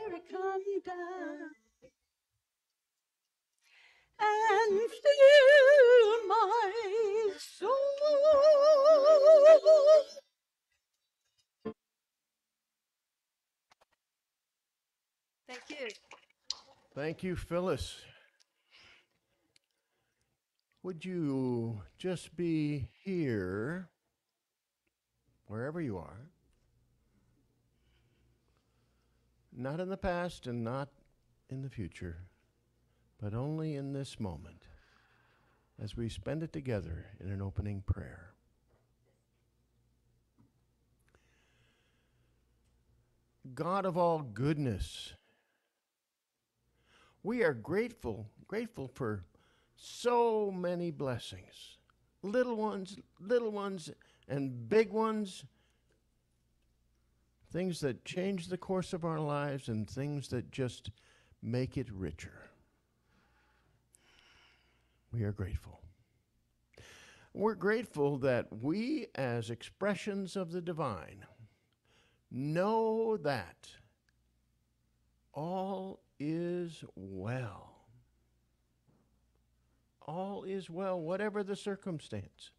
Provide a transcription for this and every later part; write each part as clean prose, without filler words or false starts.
Spirit, come down and fill my soul. Thank you. Thank you, Phyllis. Would you just be here, wherever you are, not in the past and not in the future, but only in this moment, as we spend it together in an opening prayer. God of all goodness, we are grateful for so many blessings, little ones and big ones, things that change the course of our lives and things that just make it richer. We are grateful. We're grateful that we, as expressions of the divine, know that all is well. All is well, whatever the circumstance.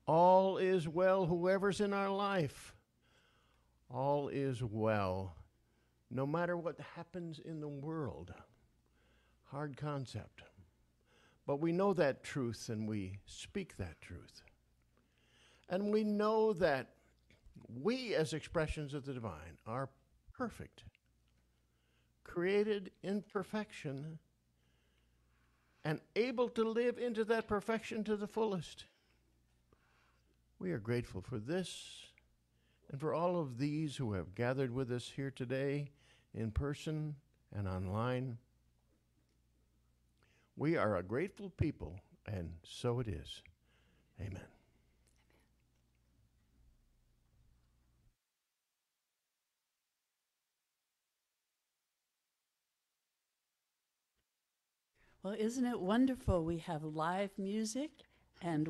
All is well, whoever's in our life. All is well, no matter what happens in the world. Hard concept. But we know that truth and we speak that truth. And we know that we, as expressions of the divine, are perfect, created in perfection, and able to live into that perfection to the fullest. We are grateful for this and for all of these who have gathered with us here today in person and online. We are a grateful people, and so it is. Amen. Well, isn't it wonderful? We have live music, and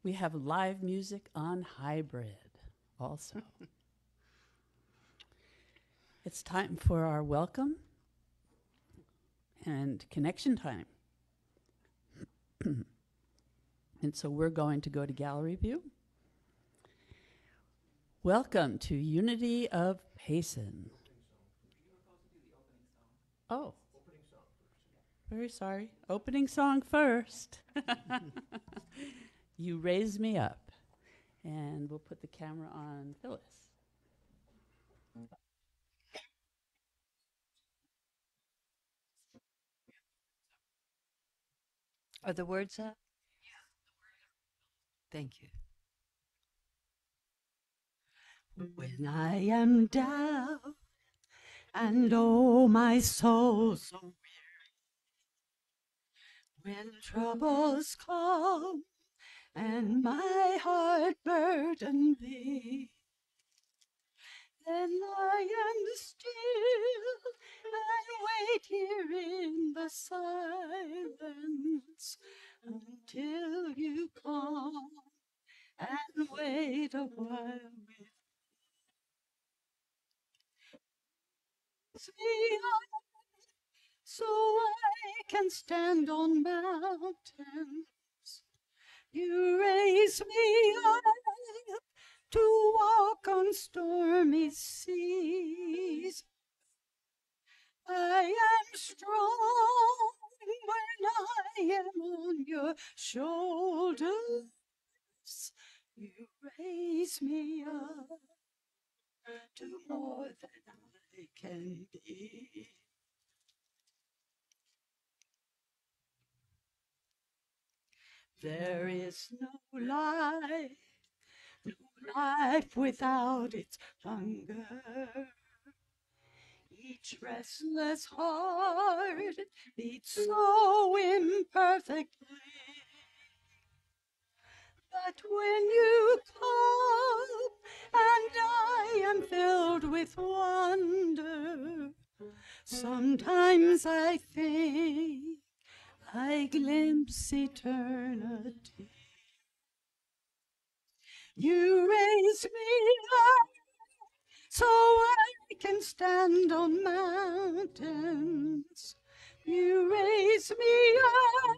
we have live music on hybrid also. It's time for our welcome and connection time. And so we're going to go to gallery view. Welcome to Unity of Payson. Oh. Very sorry. Opening song first. You Raise Me Up. And we'll put the camera on Phyllis. Are the words up? Thank you. When I am down and oh my soul so weary, when troubles come and my heart burden be, then I am still and wait here in the silence until you come and wait a while with me so I can stand on mountains. You raise me up to walk on stormy seas. I am strong when I am on your shoulders. You raise me up to more than I can be. There is no life without its hunger. Each restless heart beats so imperfectly. But when you come and I am filled with wonder, sometimes I think I glimpse eternity. You raise me up so I can stand on mountains. You raise me up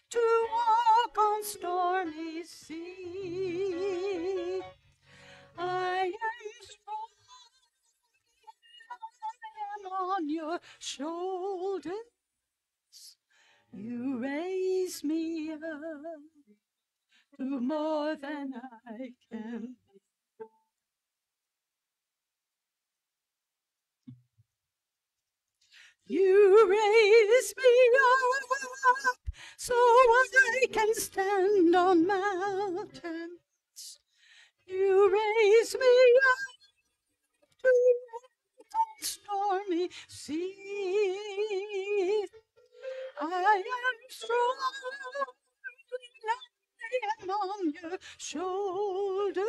to walk on stormy sea. I am strong, I am on your shoulders. You raise me up to more than I can. You raise me up so I can stand on mountains. You raise me up to walk on stormy seas. I am strong, I am on your shoulders.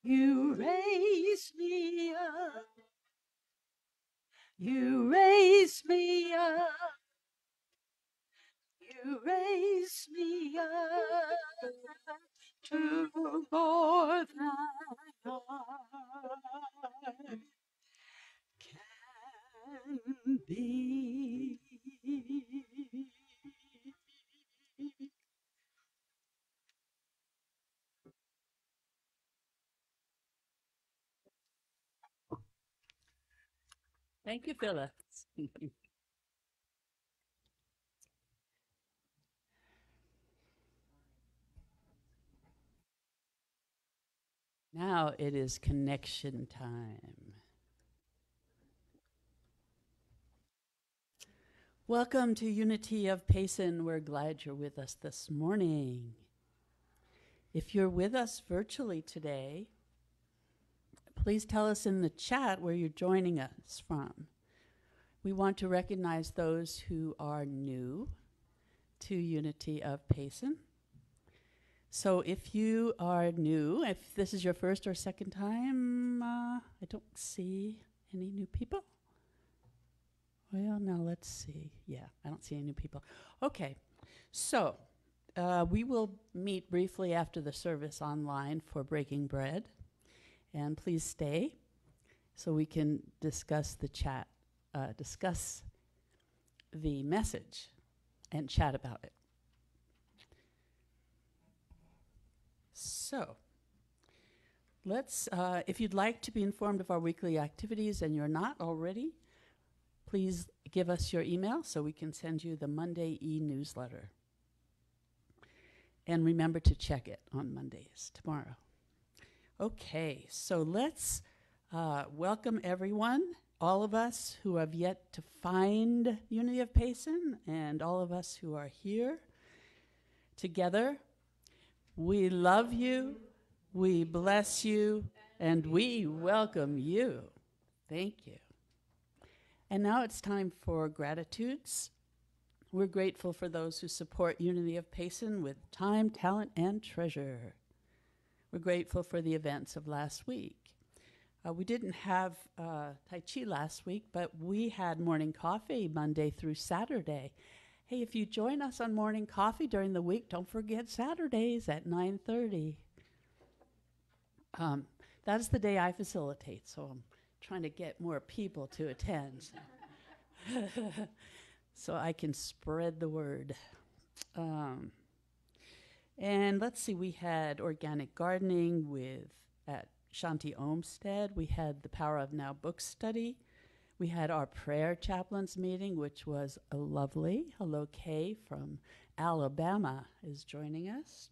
You raise me up, you raise me up, you raise me up to more than I can be. Thank you, Phyllis. Now it is connection time. Welcome to Unity of Payson. We're glad you're with us this morning. If you're with us virtually today, please tell us in the chat where you're joining us from. We want to recognize those who are new to Unity of Payson. So if you are new, if this is your first or second time, I don't see any new people. Well, now let's see. Yeah, I don't see any new people. Okay, so we will meet briefly after the service online for breaking bread. And please stay so we can discuss the chat, discuss the message and chat about it. So let's, if you'd like to be informed of our weekly activities and you're not already, please give us your email so we can send you the Monday e-newsletter. And remember to check it on Mondays, tomorrow. Okay, so let's welcome everyone, all of us who have yet to find Unity of Payson, and all of us who are here together. We love you, we bless you, and we welcome you. Thank you. And now it's time for gratitudes. We're grateful for those who support Unity of Payson with time, talent, and treasure. We're grateful for the events of last week. We didn't have Tai Chi last week, but we had morning coffee Monday through Saturday. Hey, if you join us on morning coffee during the week, don't forget Saturdays at 9:30. That's the day I facilitate, so I'm trying to get more people to attend so I can spread the word. And let's see, we had organic gardening at Shanti Olmsted. We had the Power of Now book study. We had our prayer chaplains meeting, which was lovely. Hello, Kay from Alabama is joining us.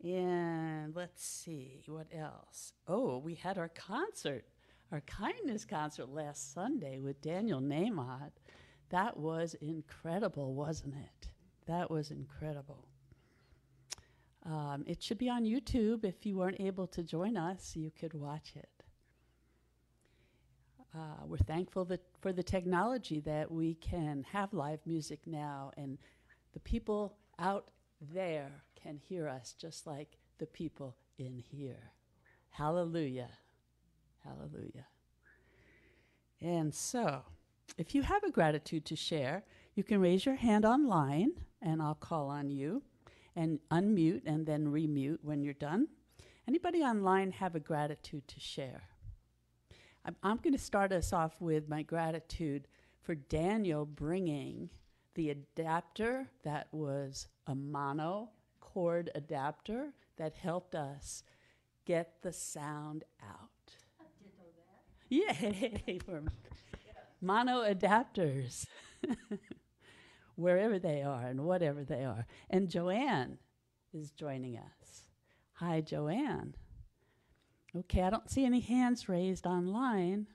And let's see, what else? Oh, we had our concert, our kindness concert last Sunday with Daniel Nahmod. That was incredible, wasn't it? That was incredible. It should be on YouTube. If you weren't able to join us, you could watch it. We're thankful for the technology that we can have live music now, and the people out there can hear us just like the people in here. Hallelujah. Hallelujah. And so, if you have a gratitude to share, you can raise your hand online, and I'll call on you. and unmute and then remute when you're done. Anybody online have a gratitude to share? I'm going to start us off with my gratitude for Daniel bringing the adapter that was a mono cord adapter that helped us get the sound out. Yay! For mono adapters, wherever they are and whatever they are. And Joanne is joining us. Hi, Joanne. Okay, I don't see any hands raised online.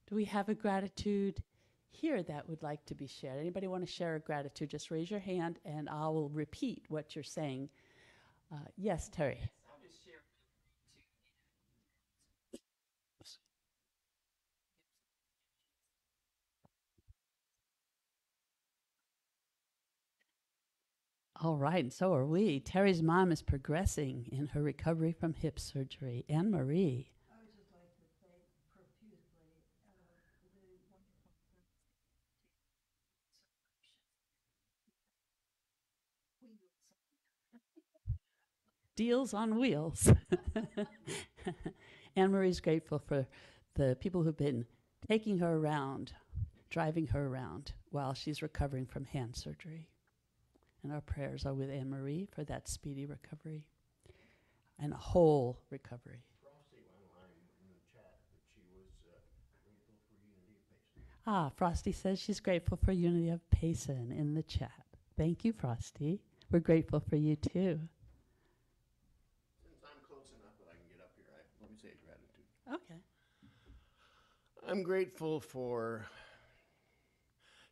Do we have a gratitude here that would like to be shared? Anybody want to share a gratitude? Just raise your hand and I will repeat what you're saying. Yes, Terry. I'll just share All right, and so are we. Terry's mom is progressing in her recovery from hip surgery. Anne Marie. I would just like to thank profusely the wonderful Deals on wheels. Anne Marie's grateful for the people who've been taking her around, driving her around while she's recovering from hand surgery. And our prayers are with Anne Marie for that speedy recovery and a whole recovery. Frosty online in the chat that she was grateful for Unity of Payson. Frosty says she's grateful for Unity of Payson in the chat. Thank you, Frosty. We're grateful for you too. Since I'm close enough that I can get up here, let me say a gratitude. Okay. I'm grateful for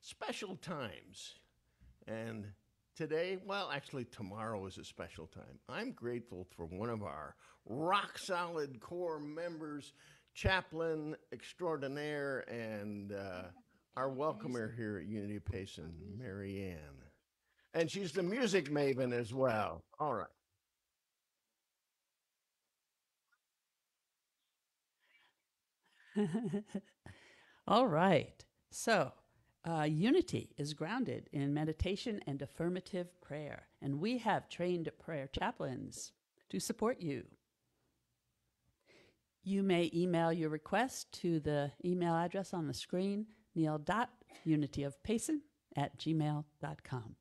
special times. And today, well, actually, tomorrow is a special time. I'm grateful for one of our rock solid core members, chaplain extraordinaire, and our welcomer here at Unity of Payson, Mary Ann. And she's the music maven as well. All right. All right. So, unity is grounded in meditation and affirmative prayer. And we have trained prayer chaplains to support you. You may email your request to the email address on the screen, neil.unityofpayson@gmail.com.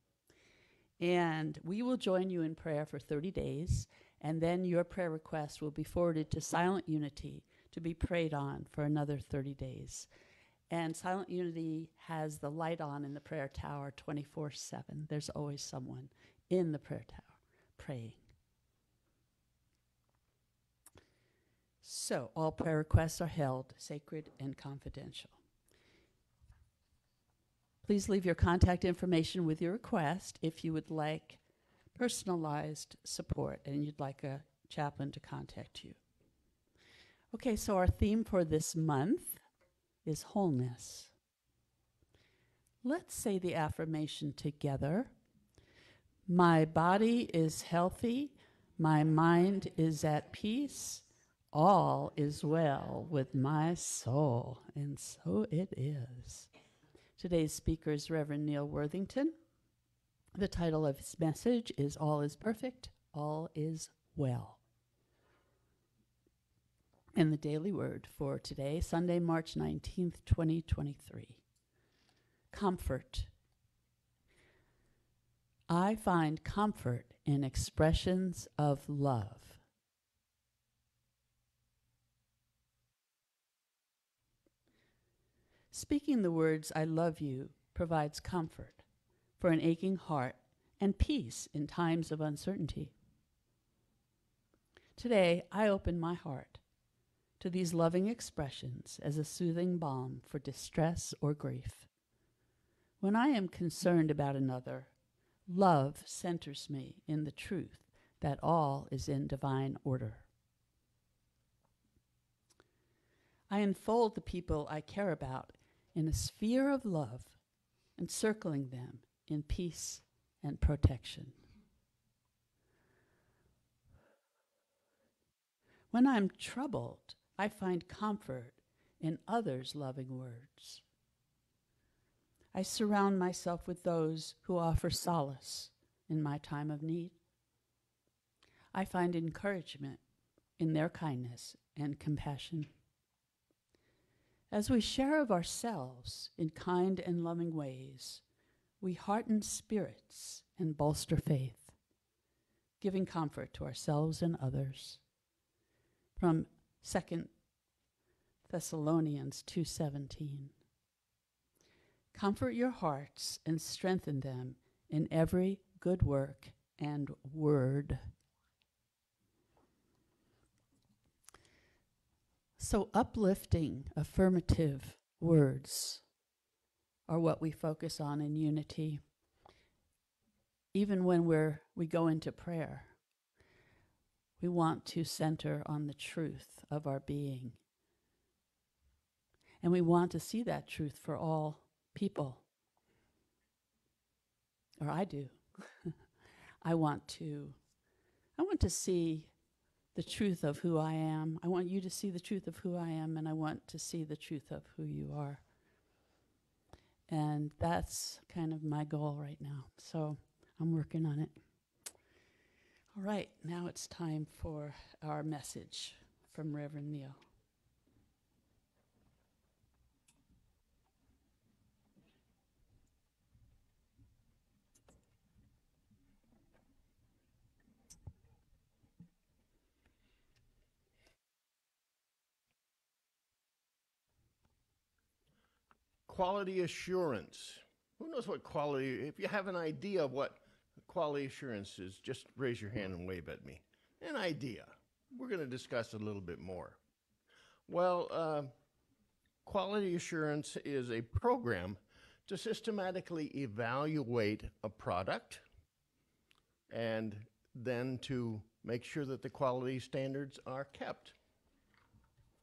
And we will join you in prayer for 30 days, and then your prayer request will be forwarded to Silent Unity to be prayed on for another 30 days. And Silent Unity has the light on in the prayer tower 24/7. There's always someone in the prayer tower praying. So all prayer requests are held sacred and confidential. Please leave your contact information with your request if you would like personalized support and you'd like a chaplain to contact you. Okay, so our theme for this month is wholeness. Let's say the affirmation together. My body is healthy. My mind is at peace. All is well with my soul. And so it is. Today's speaker is Rev Neal Worthington. The title of his message is All is Perfect, All is Well. And the daily word for today, Sunday, March 19th, 2023. Comfort. I find comfort in expressions of love. Speaking the words, I love you, provides comfort for an aching heart and peace in times of uncertainty. Today, I open my heart to these loving expressions as a soothing balm for distress or grief. When I am concerned about another, love centers me in the truth that all is in divine order. I enfold the people I care about in a sphere of love, encircling them in peace and protection. When I'm troubled, I find comfort in others' loving words. I surround myself with those who offer solace in my time of need. I find encouragement in their kindness and compassion. As we share of ourselves in kind and loving ways, we hearten spirits and bolster faith, giving comfort to ourselves and others. From 2 Thessalonians 2:17. Comfort your hearts and strengthen them in every good work and word. So uplifting, affirmative words are what we focus on in unity. Even when we go into prayer, we want to center on the truth of our being. And we want to see that truth for all people. Or I do. I want to see the truth of who I am. I want you to see the truth of who I am, and I want to see the truth of who you are. And that's kind of my goal right now. So I'm working on it. All right, now it's time for our message from Rev Neal. Quality assurance. Who knows what quality, if you have an idea of what quality assurance is, just raise your hand and wave at me. An idea. We're going to discuss a little bit more. Well, quality assurance is a program to systematically evaluate a product and then to make sure that the quality standards are kept.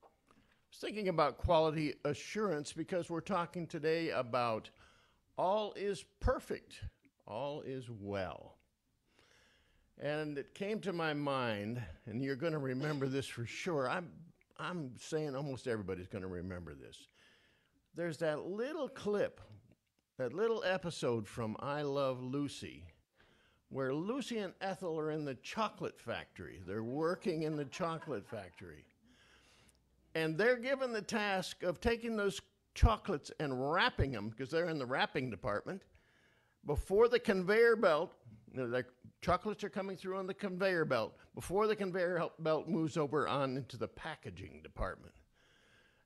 I was thinking about quality assurance because we're talking today about all is perfect, all is well. And it came to my mind, and you're going to remember this for sure. I'm saying almost everybody's going to remember this. There's that little clip, that little episode from I Love Lucy, where Lucy and Ethel are in the chocolate factory. They're working in the chocolate factory. And they're given the task of taking those chocolates and wrapping them, because they're in the wrapping department, before the conveyor belt. The chocolates are coming through on the conveyor belt, before the conveyor belt moves over on into the packaging department.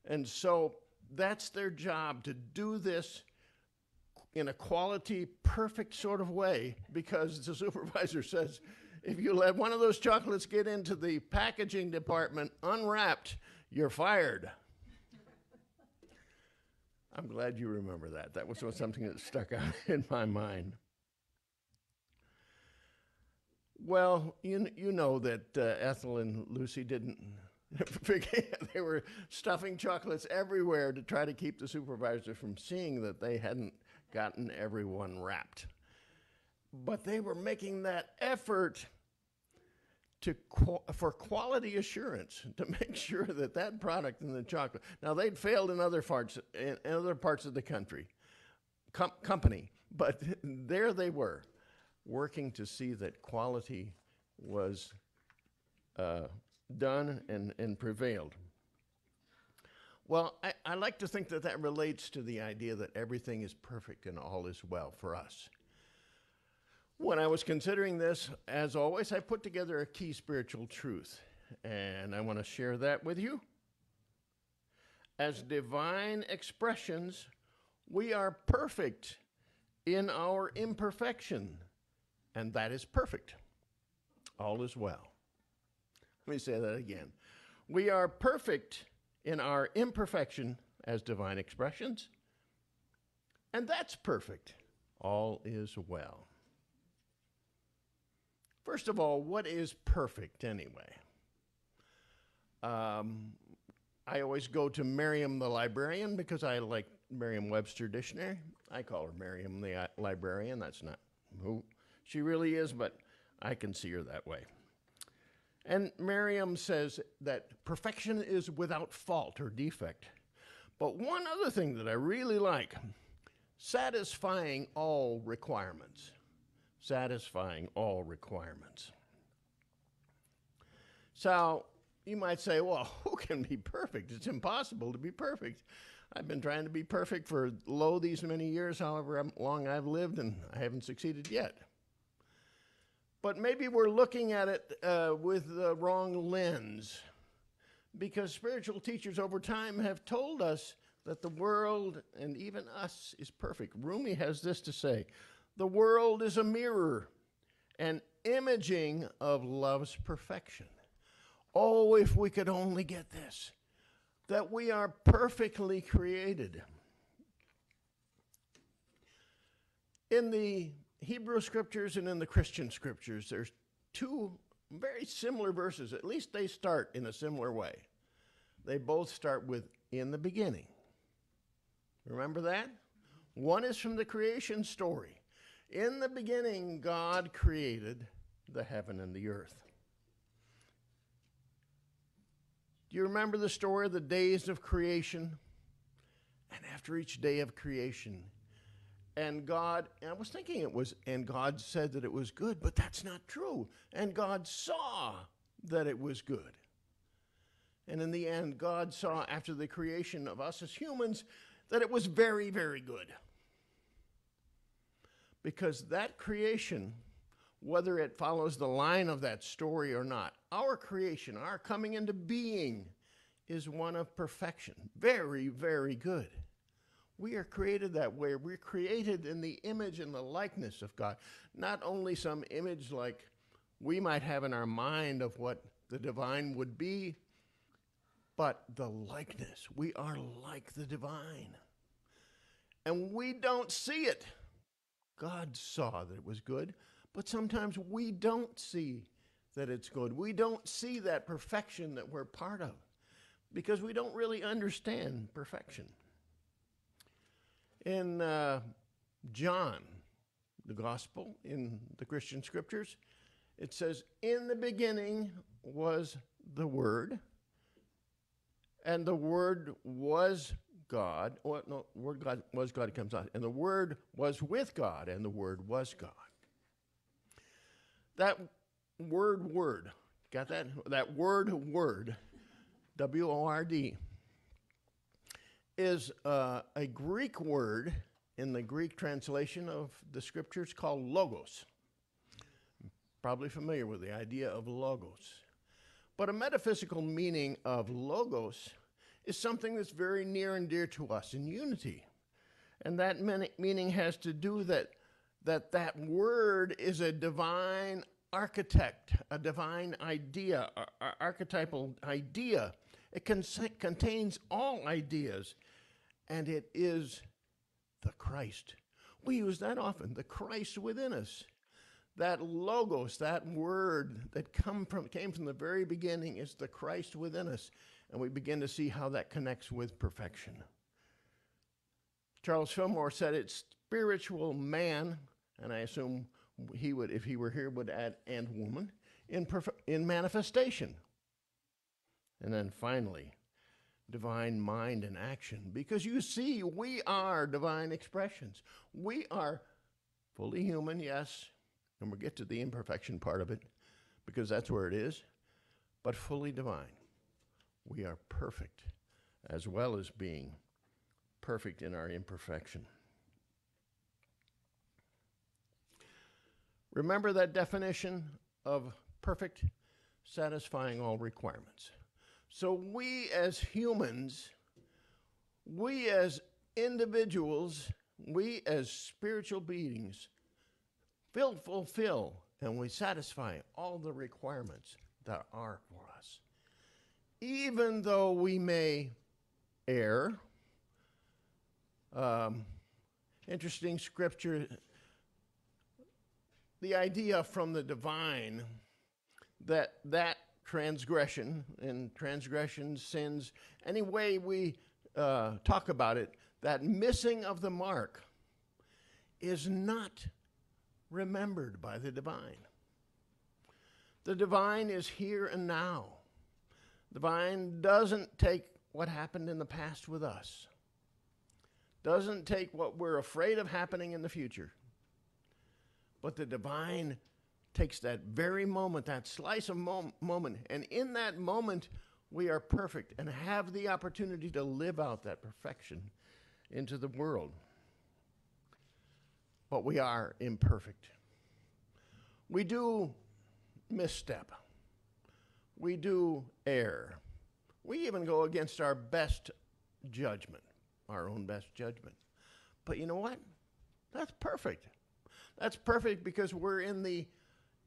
And so that's their job, to do this in a quality, perfect sort of way, because the supervisor says, if you let one of those chocolates get into the packaging department unwrapped, you're fired. I'm glad you remember that. That was something that stuck out in my mind. Well, you know that Ethel and Lucy didn't they were stuffing chocolates everywhere to try to keep the supervisor from seeing that they hadn't gotten everyone wrapped. But they were making that effort for quality assurance, to make sure that that product in the chocolate. Now, they'd failed in other parts of the company, but there they were, working to see that quality was done and prevailed. Well, I like to think that that relates to the idea that everything is perfect and all is well for us. When I was considering this, as always, I put together a key spiritual truth, and I want to share that with you. As divine expressions, we are perfect in our imperfection, and that is perfect. All is well. Let me say that again. We are perfect in our imperfection as divine expressions, and that's perfect. All is well. First of all, what is perfect anyway? I always go to Merriam the librarian because I like Merriam-Webster dictionary. I call her Merriam the librarian. That's not who she really is, but I can see her that way. And Merriam says that perfection is without fault or defect. But one other thing that I really like, satisfying all requirements. Satisfying all requirements. So you might say, well, who can be perfect? It's impossible to be perfect. I've been trying to be perfect for these many years, however long I've lived, and I haven't succeeded yet. But maybe we're looking at it with the wrong lens, because spiritual teachers over time have told us that the world, and even us, is perfect. Rumi has this to say: the world is a mirror, an imaging of love's perfection. Oh, if we could only get this, that we are perfectly created. In the Hebrew scriptures and in the Christian scriptures, there's two very similar verses. At least they start in a similar way. They both start with, in the beginning. Remember that? One is from the creation story. In the beginning, God created the heaven and the earth. Do you remember the story of the days of creation? And after each day of creation, and I was thinking and God said that it was good, but that's not true. And God saw that it was good. And in the end, God saw, after the creation of us as humans, that it was very, very good. Because that creation, whether it follows the line of that story or not, our creation, our coming into being, is one of perfection. Very, very good. We are created that way. We're created in the image and the likeness of God. Not only some image like we might have in our mind of what the divine would be, but the likeness. We are like the divine. And we don't see it. God saw that it was good, but sometimes we don't see that it's good. We don't see that perfection that we're part of because we don't really understand perfection. In John, the gospel, in the Christian scriptures, it says, in the beginning was the Word, and the Word was God. Oh, no, Word God was God, it comes out. And the Word was with God, and the Word was God. That word, got that? That word, W-O-R-D, is a Greek word in the Greek translation of the scriptures called logos. Probably familiar with the idea of logos. But a metaphysical meaning of logos is something that's very near and dear to us in unity. And that meaning has to do that word is a divine architect, a divine idea, archetypal idea. It contains all ideas, and it is the Christ. We use that often, the Christ within us. That logos, that word that came from the very beginning, is the Christ within us. And we begin to see how that connects with perfection. Charles Fillmore said it's spiritual man, and I assume he would, if he were here, would add and woman, in manifestation. And then finally, divine mind and action. Because you see, we are divine expressions. We are fully human, yes, and we'll get to the imperfection part of it, because that's where it is, but fully divine. We are perfect, as well as being perfect in our imperfection. Remember that definition of perfect, satisfying all requirements. So we as humans, we as individuals, we as spiritual beings fulfill and we satisfy all the requirements that are for us. Even though we may err, interesting scripture, the idea from the divine that transgression and transgression, sins, any way we talk about it, that missing of the mark is not remembered by the divine. The divine is here and now. The divine doesn't take what happened in the past with us. Doesn't take what we're afraid of happening in the future. But the divine takes that very moment, that slice of moment, and in that moment, we are perfect and have the opportunity to live out that perfection into the world. But we are imperfect. We do misstep. We do err. We even go against our best judgment, our own best judgment. But you know what? That's perfect. That's perfect because we're in the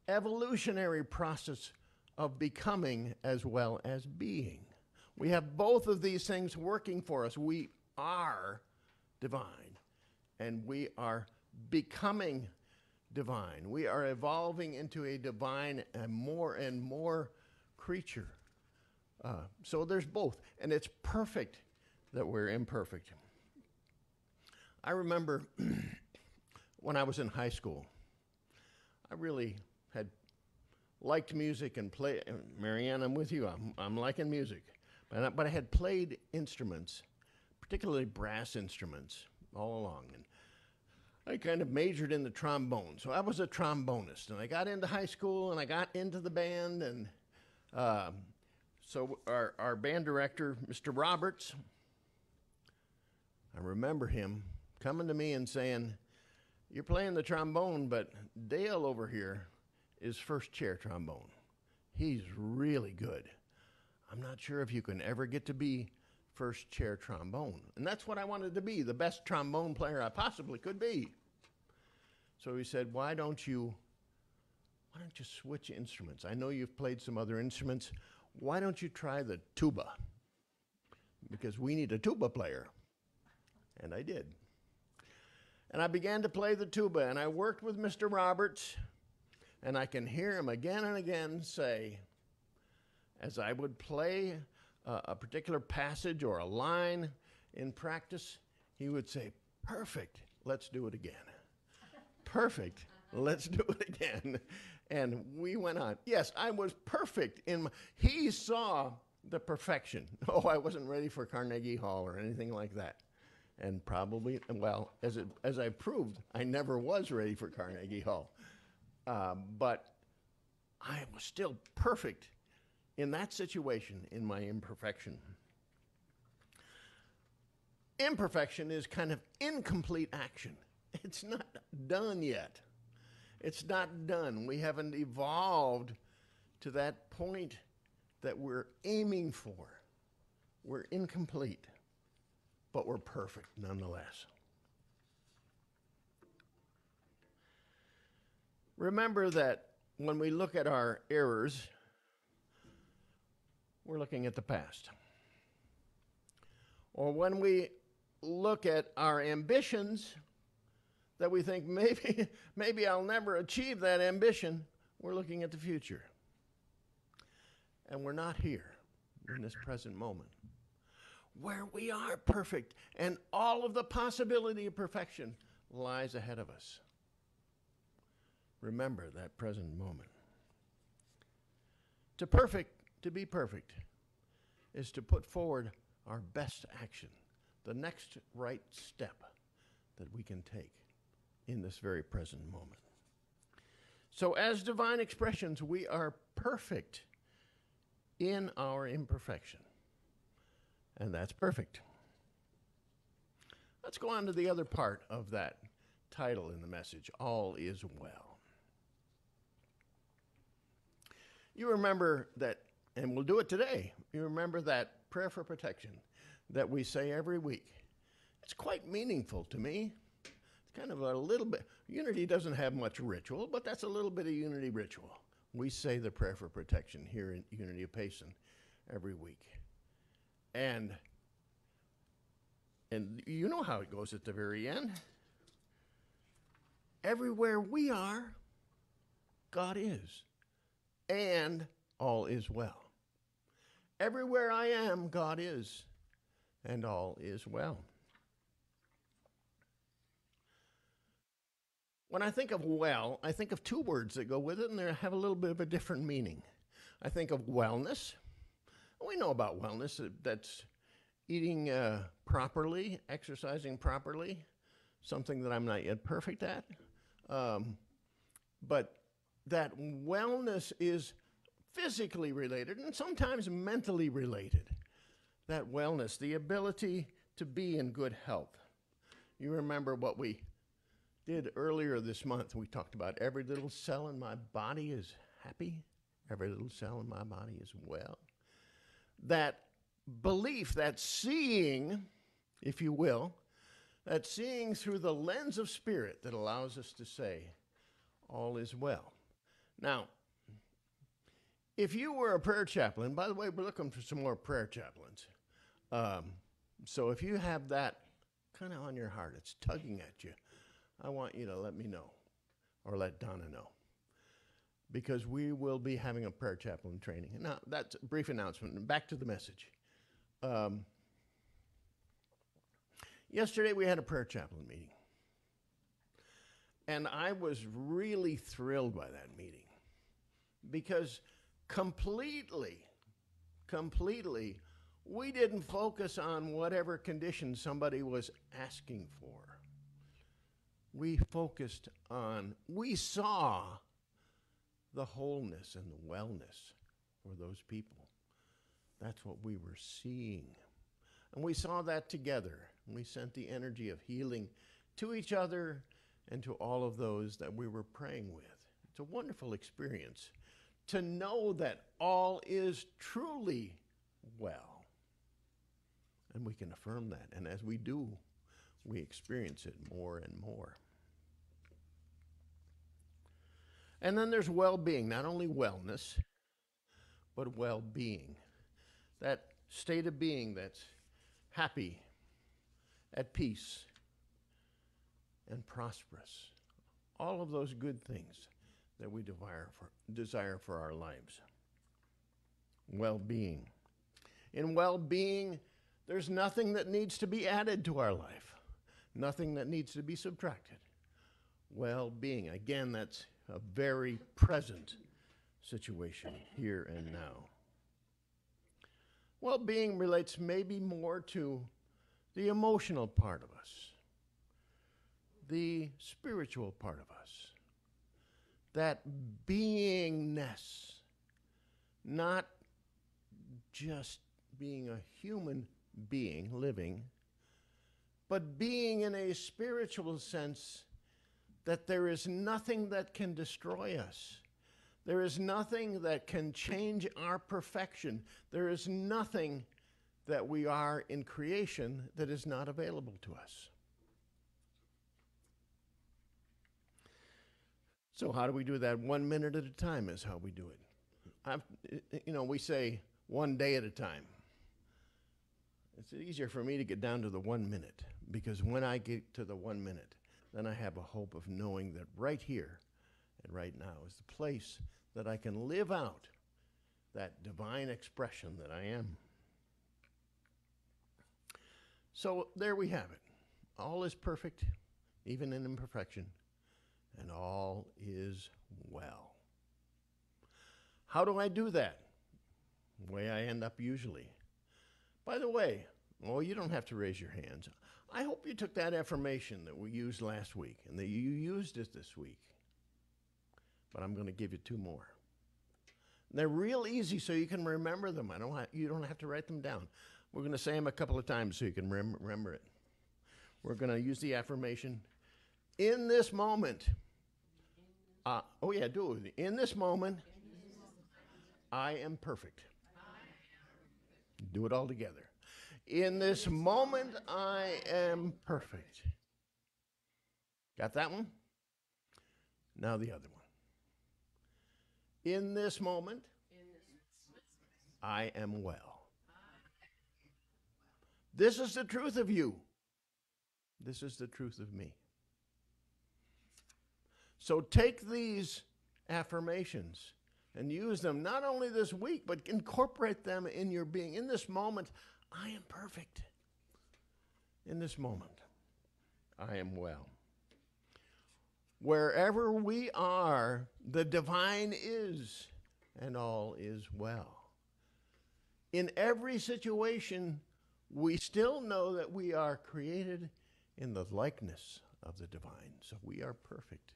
evolutionary process of becoming as well as being. We have both of these things working for us. We are divine, and we are becoming divine. We are evolving into a divine and more creature. So there's both, and it's perfect that we're imperfect. I remember when I was in high school, I really had liked music and played. Marianne, I'm with you. I'm liking music. But I had played instruments, particularly brass instruments, all along. And I kind of majored in the trombone. So I was a trombonist. And I got into high school, and I got into the band. And so our band director, Mr. Roberts, I remember him coming to me and saying, "You're playing the trombone, but Dale over here is first chair trombone. He's really good. I'm not sure if you can ever get to be first chair trombone." And that's what I wanted to be, the best trombone player I possibly could be. So he said, why don't you switch instruments? I know you've played some other instruments. Why don't you try the tuba? Because we need a tuba player. And I did. And I began to play the tuba, and I worked with Mr. Roberts, and I can hear him again and again say, as I would play a particular passage or a line in practice, he would say, "Perfect, let's do it again. Perfect, let's do it again." And we went on. Yes, I was perfect he saw the perfection. Oh, I wasn't ready for Carnegie Hall or anything like that. And probably, well, as I proved, I never was ready for Carnegie Hall. But I was still perfect in that situation, in my imperfection. Imperfection is kind of incomplete action. It's not done yet. It's not done. We haven't evolved to that point that we're aiming for. We're incomplete, but we're perfect nonetheless. Remember that when we look at our errors, we're looking at the past. Or when we look at our ambitions that we think maybe I'll never achieve that ambition, we're looking at the future. And we're not here in this present moment, where we are perfect, and all of the possibility of perfection lies ahead of us. Remember that present moment. To be perfect is to put forward our best action, the next right step that we can take in this very present moment. So as divine expressions, we are perfect in our imperfection. And that's perfect. Let's go on to the other part of that title in the message, All is Well. You remember that, and we'll do it today, you remember that prayer for protection that we say every week. It's quite meaningful to me. It's kind of a little bit, Unity doesn't have much ritual, but that's a little bit of Unity ritual. We say the prayer for protection here in Unity of Payson every week. And you know how it goes at the very end. Everywhere we are, God is. And all is well. Everywhere I am, God is. And all is well. When I think of well, I think of two words that go with it, and they have a little bit of a different meaning. I think of wellness. We know about wellness. That's eating properly, exercising properly, something that I'm not yet perfect at. But that wellness is physically related and sometimes mentally related. That wellness, the ability to be in good health. You remember what we did earlier this month. We talked about every little cell in my body is happy. Every little cell in my body is well. That belief, that seeing, if you will, that seeing through the lens of spirit that allows us to say, all is well. Now, if you were a prayer chaplain, by the way, we're looking for some more prayer chaplains. So if you have that kind of on your heart, it's tugging at you, I want you to let me know or let Donna know, because we will be having a prayer chaplain training. Now, that's a brief announcement. Back to the message. Yesterday we had a prayer chaplain meeting, and I was really thrilled by that meeting because completely, we didn't focus on whatever condition somebody was asking for. We focused on, we saw the wholeness and the wellness for those people. That's what we were seeing. And we saw that together. We sent the energy of healing to each other and to all of those that we were praying with. It's a wonderful experience to know that all is truly well. And we can affirm that. And as we do, we experience it more and more. And then there's well-being, not only wellness, but well-being. That state of being that's happy, at peace, and prosperous. All of those good things that we desire for our lives. Well-being. In well-being, there's nothing that needs to be added to our life. Nothing that needs to be subtracted. Well-being. Again, that's a very present situation here and now. Well-being relates maybe more to the emotional part of us, the spiritual part of us, that beingness, not just being a human being living, but being in a spiritual sense, that there is nothing that can destroy us. There is nothing that can change our perfection. There is nothing that we are in creation that is not available to us. So how do we do that? 1 minute at a time is how we do it. We say 1 day at a time. It's easier for me to get down to the 1 minute, because when I get to the 1 minute, then I have a hope of knowing that right here and right now is the place that I can live out that divine expression that I am. So there we have it. All is perfect, even in imperfection, and all is well. How do I do that? The way I end up usually. By the way, you don't have to raise your hands. I hope you took that affirmation that we used last week and that you used it this week. But I'm going to give you 2 more. They're real easy so you can remember them. You don't have to write them down. We're going to say them a couple of times so you can remember it. We're going to use the affirmation, in this moment. Do it. In this moment, I am perfect. Do it all together. In this moment, I am perfect. Got that one? Now the other one. In this moment, I am well. This is the truth of you. This is the truth of me. So take these affirmations and use them not only this week, but incorporate them in your being. In this moment, I am perfect. In this moment, I am well. Wherever we are, the divine is, and all is well. In every situation, we still know that we are created in the likeness of the divine. So we are perfect,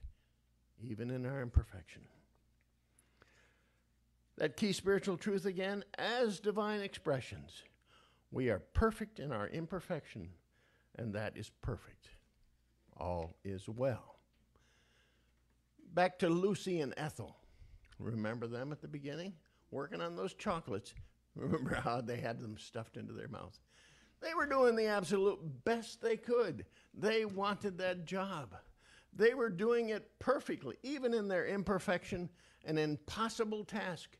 even in our imperfection. That key spiritual truth again, as divine expressions. We are perfect in our imperfection, and that is perfect. All is well. Back to Lucy and Ethel. Remember them at the beginning? Working on those chocolates. Remember how they had them stuffed into their mouth? They were doing the absolute best they could. They wanted that job. They were doing it perfectly, even in their imperfection, an impossible task.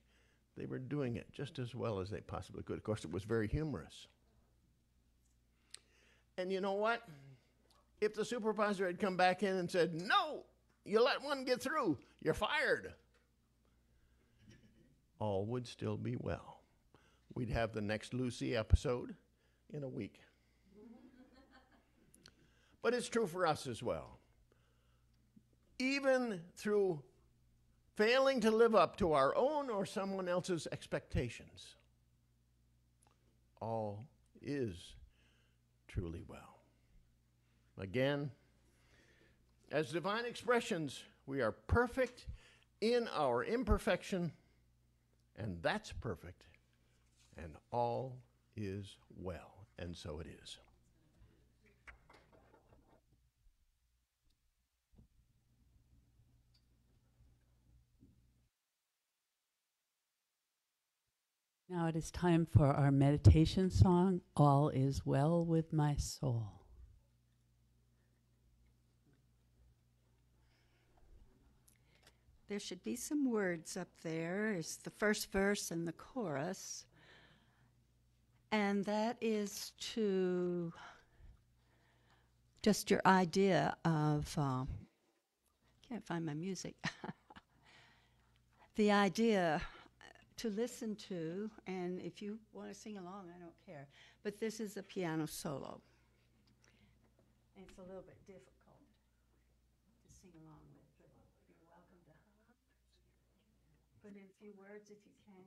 They were doing it just as well as they possibly could. Of course, it was very humorous. And you know what? If the supervisor had come back in and said, "No, you let one get through, you're fired," all would still be well. We'd have the next Lucy episode in a week. But it's true for us as well. Even through failing to live up to our own or someone else's expectations, all is truly well. Again, as divine expressions, we are perfect in our imperfection, and that's perfect, and all is well, and so it is. Now it is time for our meditation song, All Is Well With My Soul. There should be some words up there. It's the first verse and the chorus. And that is to just your idea of, can't find my music. The idea to listen to, and if you want to sing along, I don't care. But this is a piano solo. And it's a little bit difficult to sing along with, but you're welcome to put in a few words if you can.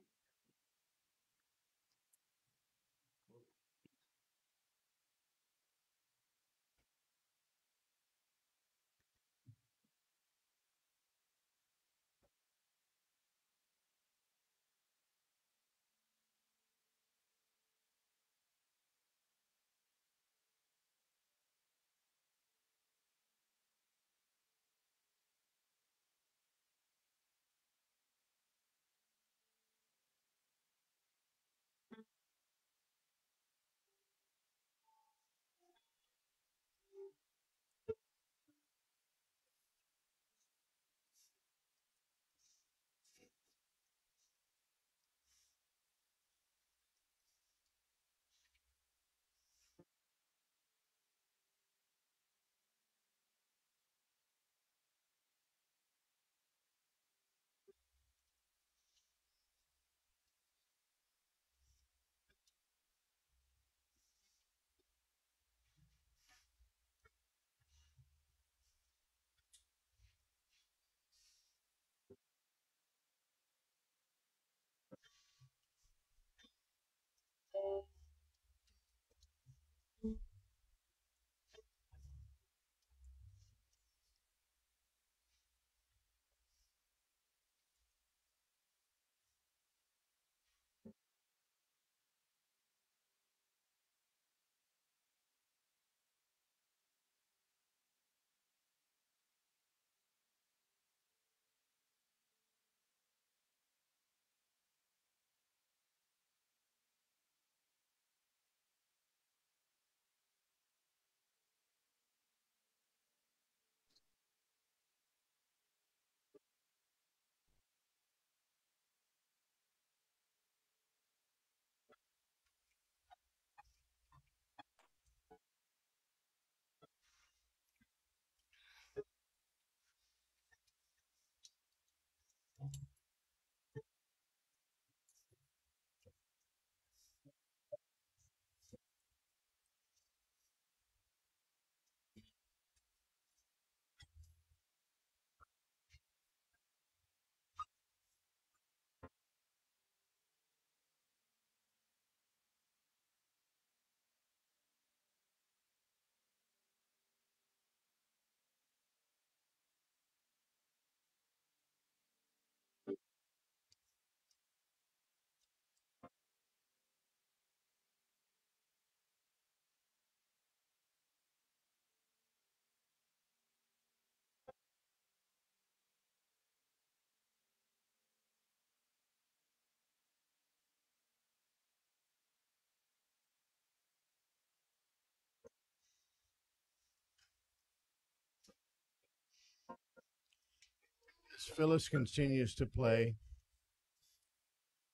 Phyllis continues to play,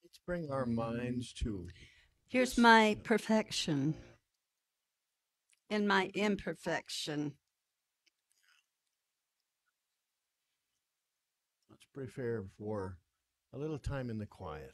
let's bring our minds to Here's my perfection and my imperfection. let's prepare for a little time in the quiet.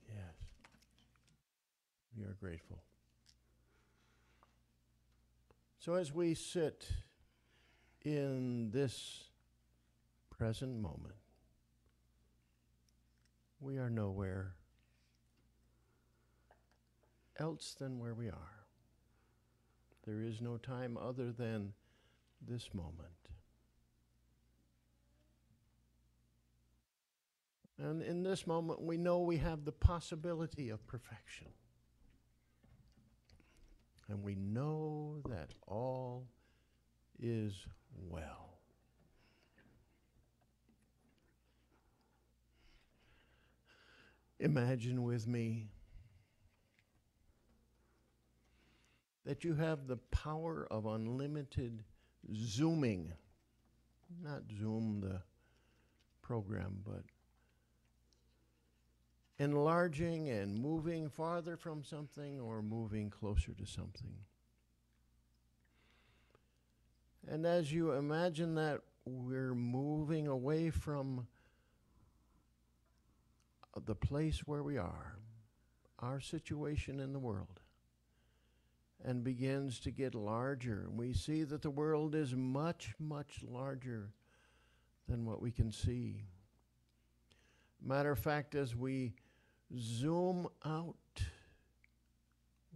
Yes, we are grateful. So as we sit in this present moment, we are nowhere else than where we are. There is no time other than this moment. And in this moment, we know we have the possibility of perfection. And we know that all is well. Imagine with me that you have the power of unlimited zooming. Not Zoom, the program, but enlarging and moving farther from something or moving closer to something. And as you imagine that, we're moving away from the place where we are, our situation in the world, and begins to get larger. We see that the world is much, much larger than what we can see. Matter of fact, as we zoom out,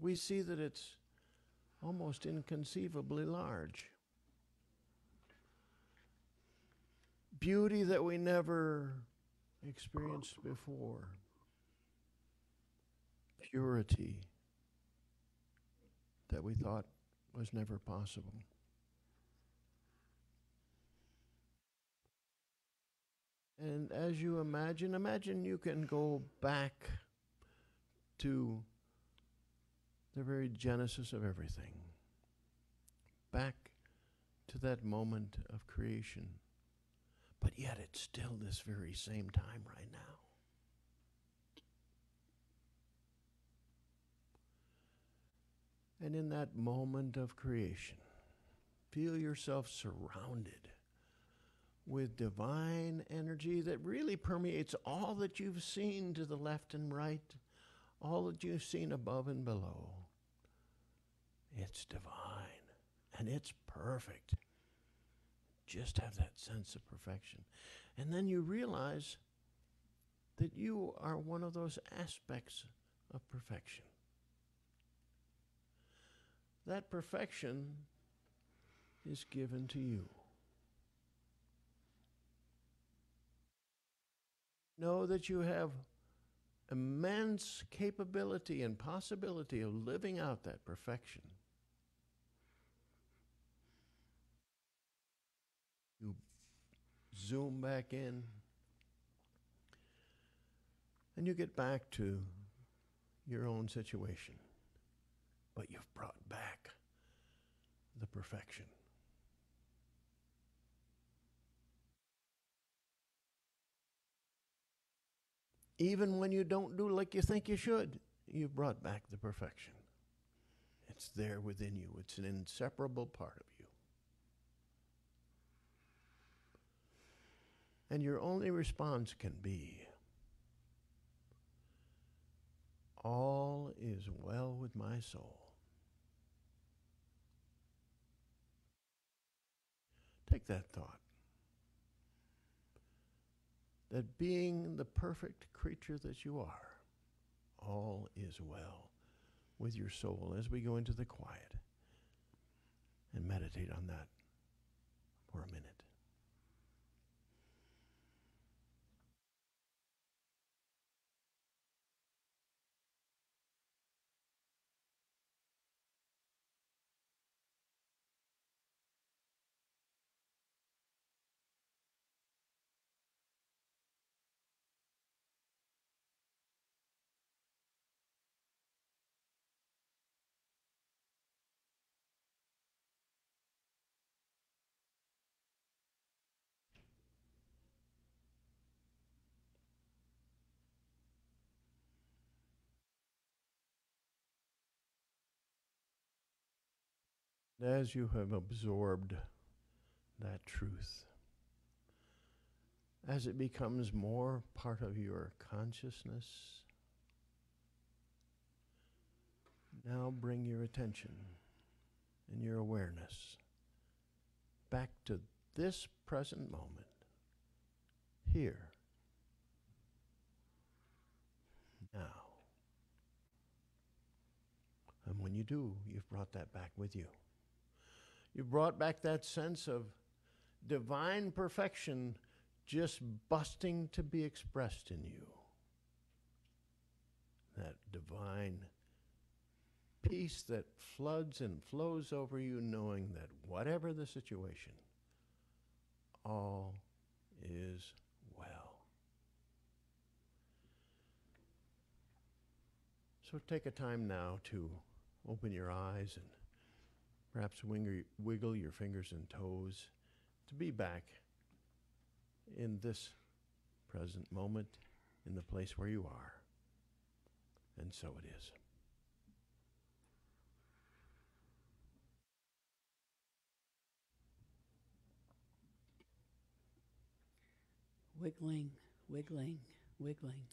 we see that it's almost inconceivably large. Beauty that we never experienced before. Purity that we thought was never possible. And as you imagine you can go back to the very genesis of everything. Back to that moment of creation. But yet it's still this very same time right now. And in that moment of creation, feel yourself surrounded with divine energy that really permeates all that you've seen to the left and right, all that you've seen above and below. It's divine and it's perfect. Just have that sense of perfection. And then you realize that you are one of those aspects of perfection. That perfection is given to you. Know that you have immense capability and possibility of living out that perfection. You zoom back in, and you get back to your own situation. But you've brought back the perfection. Even when you don't do like you think you should, you've brought back the perfection. It's there within you. It's an inseparable part of you. And your only response can be, all is well with my soul. Take that thought. That being the perfect creature that you are, all is well with your soul as we go into the quiet and meditate on that for a minute. As you have absorbed that truth, as it becomes more part of your consciousness, now bring your attention and your awareness back to this present moment, here, now. And when you do, you've brought that back with you. You've brought back that sense of divine perfection just busting to be expressed in you. That divine peace that floods and flows over you, knowing that whatever the situation, all is well. So take a time now to open your eyes and perhaps wiggle your fingers and toes to be back in this present moment, in the place where you are. And so it is. Wiggling, wiggling, wiggling.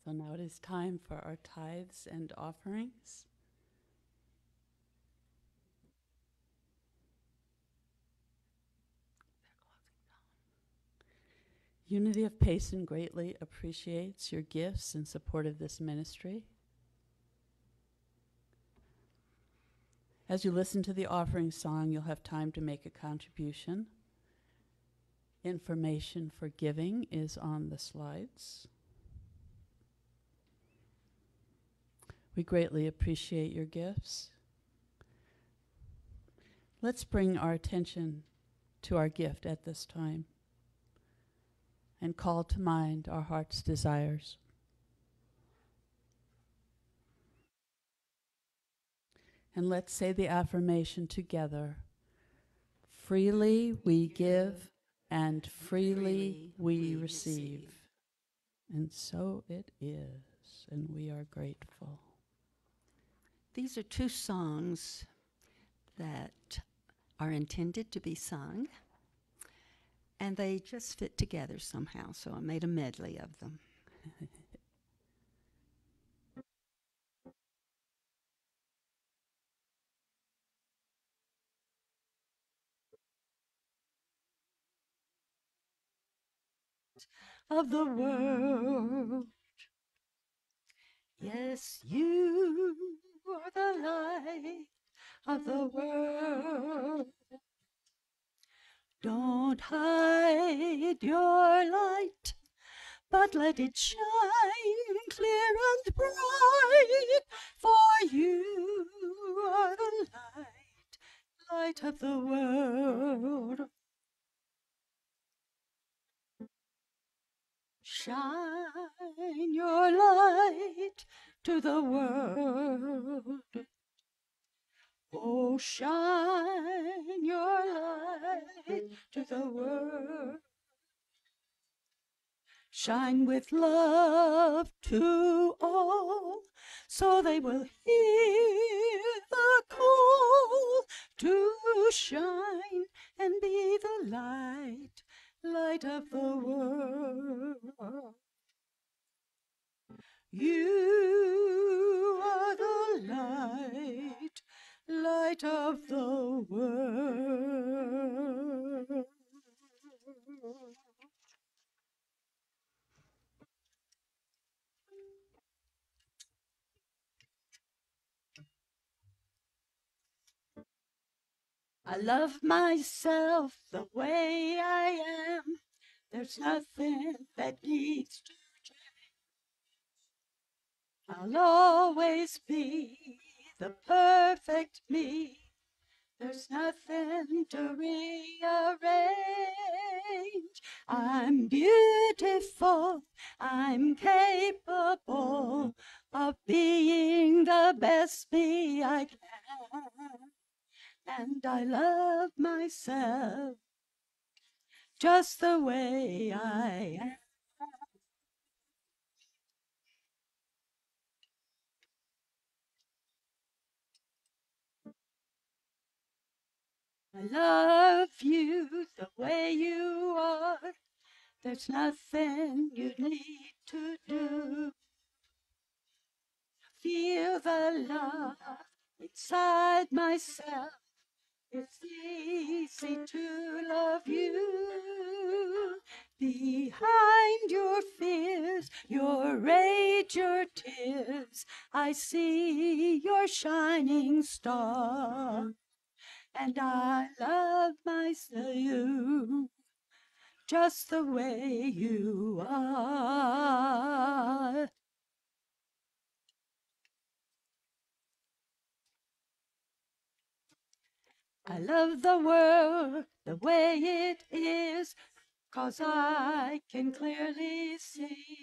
So now it is time for our tithes and offerings. Unity of Payson greatly appreciates your gifts in support of this ministry. As you listen to the offering song, you'll have time to make a contribution. Information for giving is on the slides. We greatly appreciate your gifts. Let's bring our attention to our gift at this time and call to mind our heart's desires. And let's say the affirmation together. Freely we give, and freely we receive. And so it is, and we are grateful. These are two songs that are intended to be sung, and they just fit together somehow, so I made a medley of them. Of the world, yes, you are the light of the world. Don't hide your light, but let it shine clear and bright, for you are the light of the world. Shine your light to the world. Oh, shine your light to the world. Shine with love to all, so they will hear the call to shine and be the light of the world. You are the light of the world. I love myself the way I am. There's nothing that needs to change. I'll always be the perfect me. There's nothing to rearrange. I'm beautiful. I'm capable of being the best me I can. And I love myself just the way I am. I love you the way you are. There's nothing you need to do. Feel the love inside myself. It's easy to love you. Behind your fears, your rage, your tears, I see your shining star. And I love myself just the way you are. I love the world the way it is, 'cause I can clearly see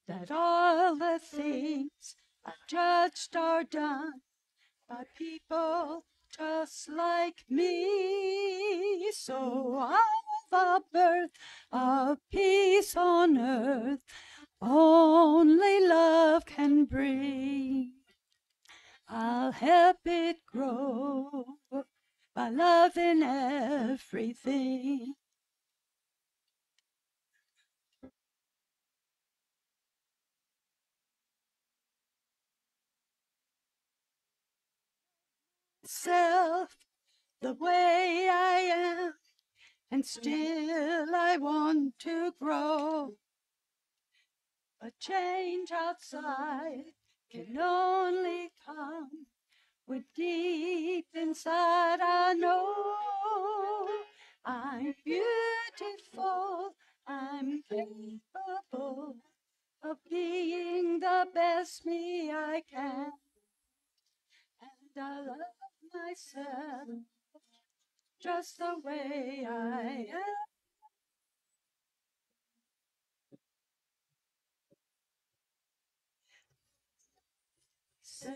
that all the things I've judged are done by people just like me. So all the birth of peace on earth only love can bring. I'll help it grow by loving everything. Self the way I am, and still I want to grow. A change outside can only come when deep inside I know I'm beautiful, I'm capable of being the best me I can. And I love myself just the way I am. Self,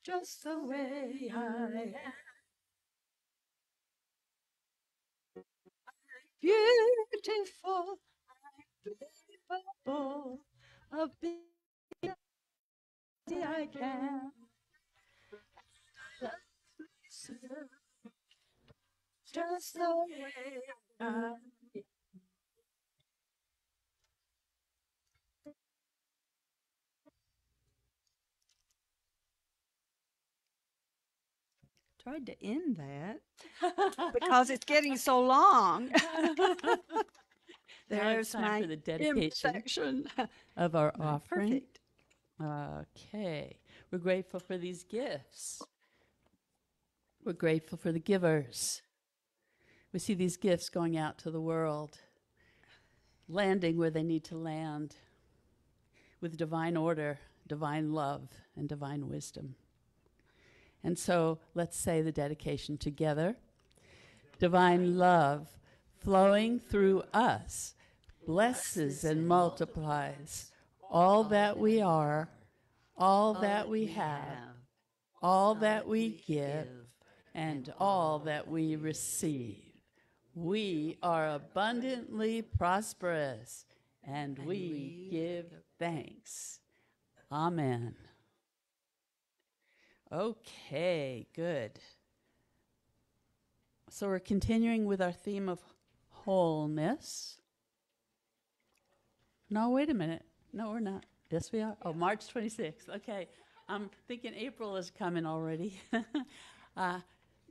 just the way I am. Beautiful, capable of being the I can. Love myself just the way I am. Tried to end that because it's getting so long. Now it's There's time my for the dedication imperfection. of our offering. Perfect. Okay. We're grateful for these gifts. We're grateful for the givers. We see these gifts going out to the world, landing where they need to land with divine order, divine love, and divine wisdom. And so let's say the dedication together. Divine love flowing through us blesses and multiplies all that we are, all that we have, all that we give, and all that we receive. We are abundantly prosperous, and we give thanks. Amen. Okay, good. So we're continuing with our theme of wholeness. No, wait a minute. No, we're not. Yes, we are. Oh, March 26th. Okay. I'm thinking April is coming already.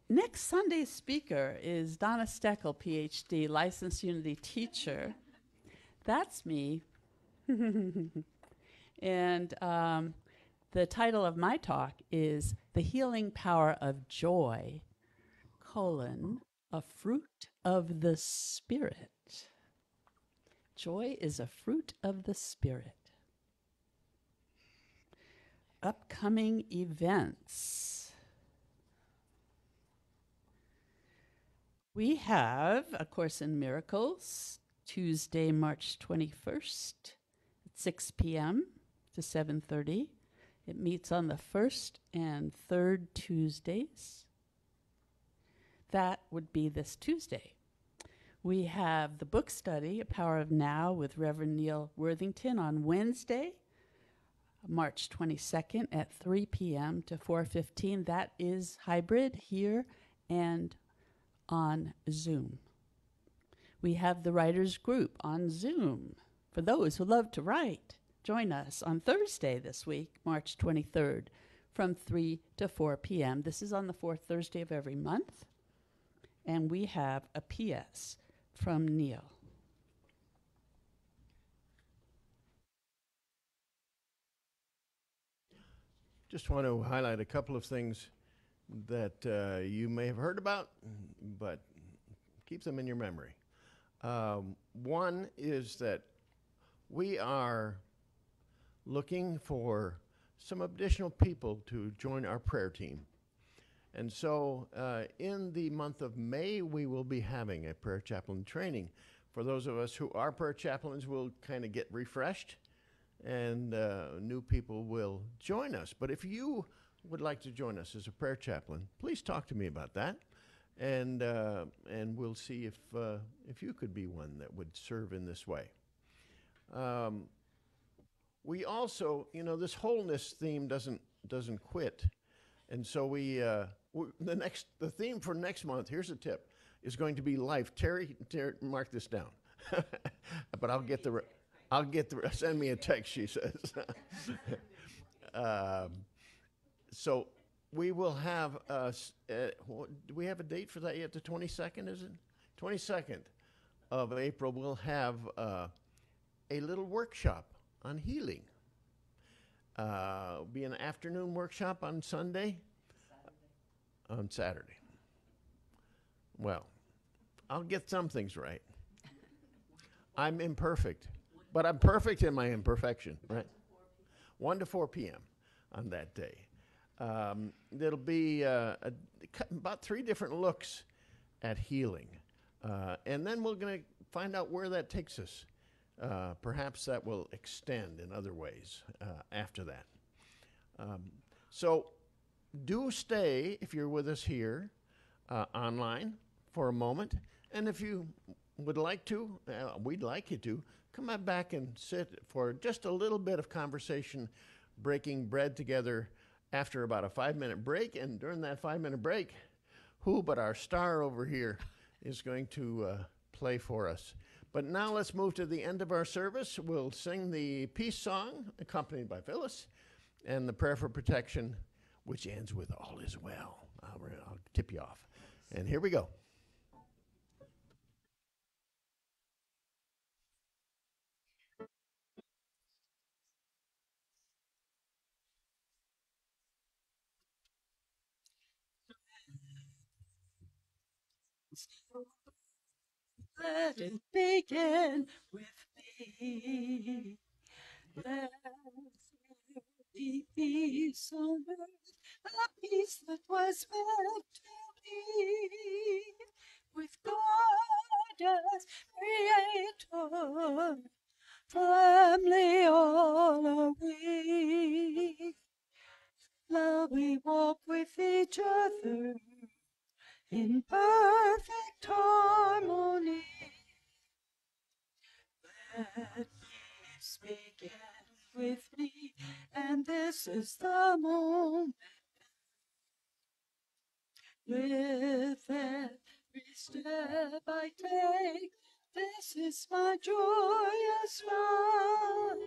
Next Sunday's speaker is Donna Steckel, PhD, licensed Unity teacher. That's me. And the title of my talk is The Healing Power of Joy, a fruit of the Spirit. Joy is a fruit of the Spirit. Upcoming events. We have A Course in Miracles, Tuesday, March 21st at 6 p.m. to 7:30. It meets on the first and third Tuesdays. That would be this Tuesday. We have the book study, A Power of Now, with Rev Neal Worthington on Wednesday, March 22nd at 3 p.m. to 4:15. That is hybrid here and on Zoom. We have the writers group on Zoom. For those who love to write, join us on Thursday this week, March 23rd, from 3 to 4 p.m. This is on the fourth Thursday of every month. And we have a PS from Neal. Just want to highlight a couple of things that you may have heard about, but keep them in your memory. One is that we are looking for some additional people to join our prayer team. And so in the month of May, we will be having a prayer chaplain training. For those of us who are prayer chaplains, we'll kind of get refreshed, and new people will join us. But if you would like to join us as a prayer chaplain, please talk to me about that, and we'll see if you could be one that would serve in this way. We also, this wholeness theme doesn't quit, and so the theme for next month. Here's a tip: is going to be life. Terry, mark this down. But I'll get the. Send me a text, she says. So we will have, do we have a date for that yet? The 22nd, is it? 22nd of April, we'll have a little workshop on healing. It'll be an afternoon workshop on Sunday. On Saturday. Well, I'll get some things right. I'm imperfect. But I'm perfect in my imperfection, right? 1 to 4 p.m. on that day. There'll be about 3 different looks at healing. And then we're going to find out where that takes us. Perhaps that will extend in other ways after that. So do stay, if you're with us here, online for a moment. And if you would like to, we'd like you to, come back and sit for just a little bit of conversation, breaking bread together after about a 5-minute break. And during that 5-minute break, who but our star over here is going to play for us. But now let's move to the end of our service. We'll sing the peace song, accompanied by Phyllis, and the prayer for protection, which ends with all is well. I'll tip you off. And here we go. Let it begin with me. Let there be peace on earth, a peace that was meant to be, with God as creator, family all are we. Now we walk with each other in perfect harmony. Let peace begin with me, and this is the moment. With every step I take, this is my joyous run.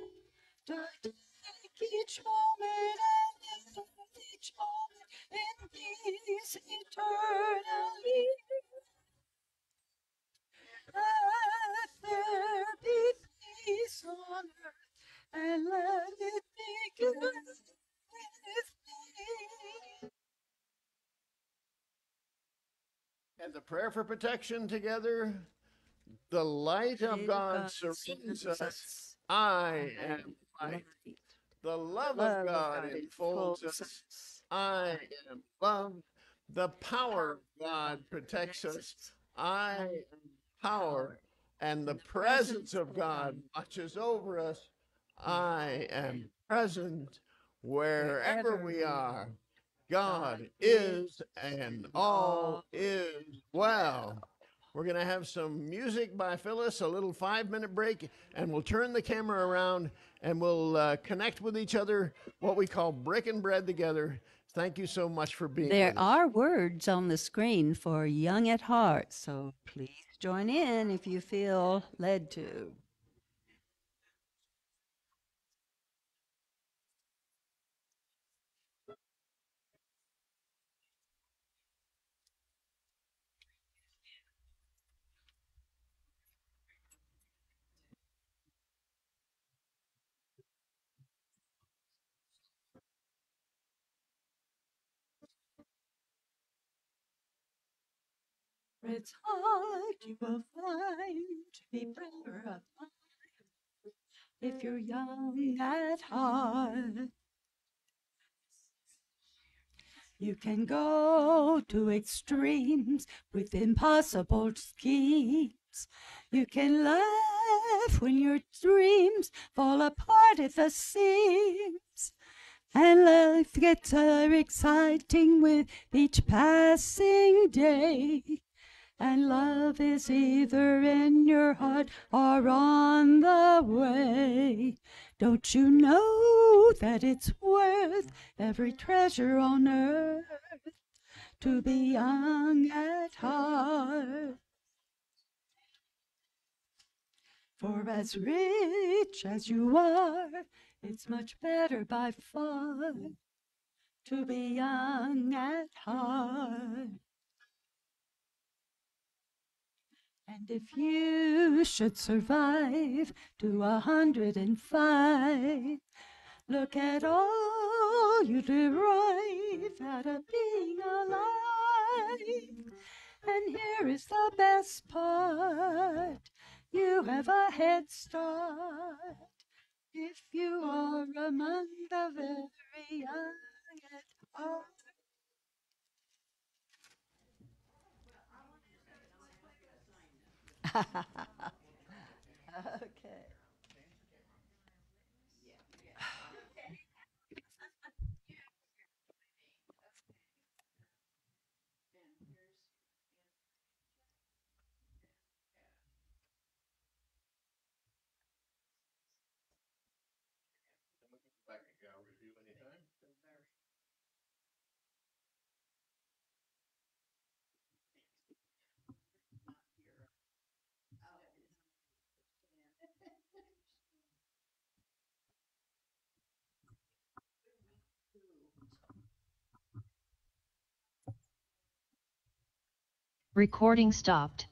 I take each moment and live each moment in peace eternally. Let there be peace on earth, and let it begin with me. And the prayer for protection together. The light of God surrounds us. I am light. The love of God enfolds us. I am love. The power of God protects us. I am power. And the presence of God watches over us. I am present wherever we are. God is, and all is well. We're going to have some music by Phyllis, a little 5-minute break, and we'll turn the camera around and we'll connect with each other, what we call breaking bread together. Thank you so much for being There with us. are words on the screen for young at heart, so please join in if you feel led to. It's hard you will find to be better of mind if you're young at heart. You can go to extremes with impossible schemes. You can laugh when your dreams fall apart at the seams. And life gets exciting with each passing day. And love is either in your heart or on the way. Don't you know that it's worth every treasure on earth to be young at heart? For as rich as you are, it's much better by far to be young at heart. And if you should survive to 105, look at all you derive out of being alive. And here is the best part, you have a head start if you are among the very young at heart. Okay. Recording stopped.